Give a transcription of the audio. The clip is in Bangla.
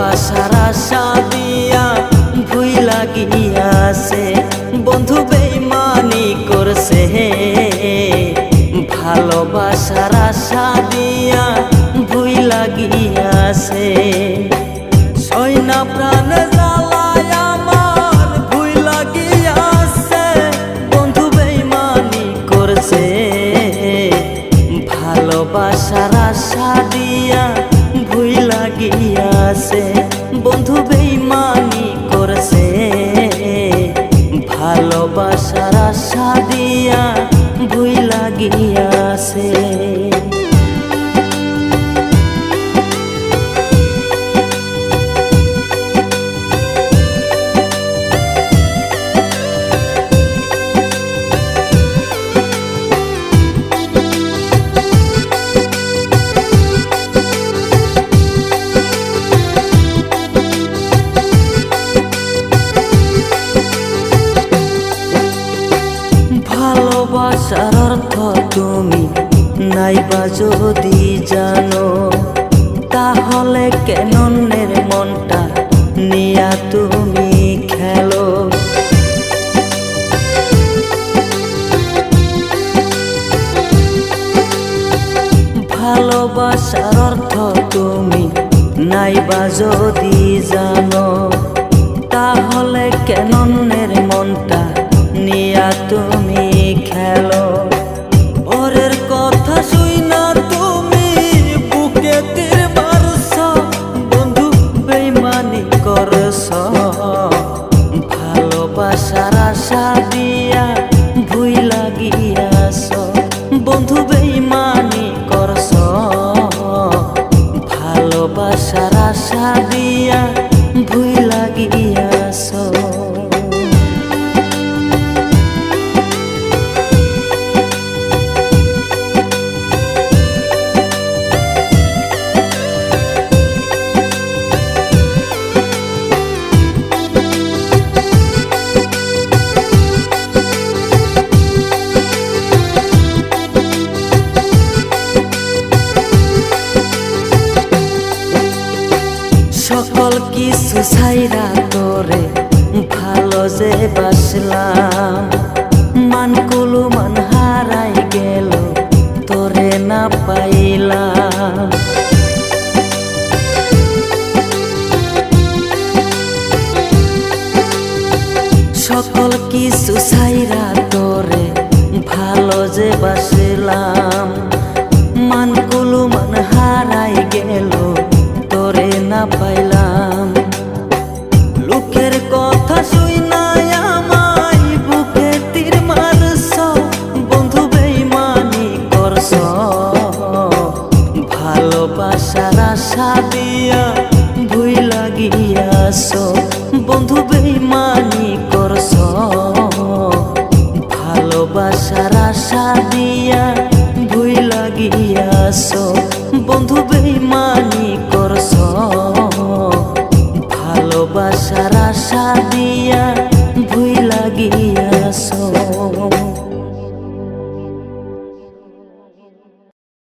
ভালোবাসার আশা দিয়া ভুইলা গিয়াছে বন্ধু বেইমানি করছে ভালোবাসার আশা দিয়া ভুইলা গিয়াছে সইনা প্রাণে জ্বালায় আমার ভুইলা গিয়াছে বন্ধু বেইমানি করছে ভালোবাসার আশা দিয়া ভুইলা গিয়াছে বন্ধু বেইমানি করছে ভালোবাসার আশা দিয়া ভুইলা গিয়াছে ভালোবাসার অর্থ তুমি নাইবা যদি জানো তাহলে কেন অন্যের মনটা নিয়া তুমি খেলো ভালোবাসার অর্থ তুমি নাইবা যদি জানো তাহলে কেন অন্যের মনটা নিয়া তুমি খেলো ওরের কথা শুইনা তুমি বুকে তীর মারছ বন্ধু বেইমানি করছ ভালোবাসার আশা দিয়া ভুইলা গিয়াছ বন্ধু বেইমানি করছ ভালোবাসার আশা দিয়া ভুইলা গিয়াছ সকল কিছু ছাইরা তোরে ভালো যে বাসলাম মানকুলু মান হারাই গেল তোরে না পাইলাম সকল কিছু ছাইরা তোরে ভালো যে বাসলাম মানকুলু মান হারাই গেল তোরে না পাইলাম লোকের কথা শুইনা আমায় বুকে তীর মারছ বন্ধু বেইমানি করছ ভালোবাসার আশা দিয়া ভুইলা গিয়াছ বন্ধু বেইমানি করছ ভালোবাসার আশা দিয়া ভুইলা গিয়াছ বন্ধু বেইমানি করছ ভালোবাসার আশা দিয়া ভুইলা গিয়াছ।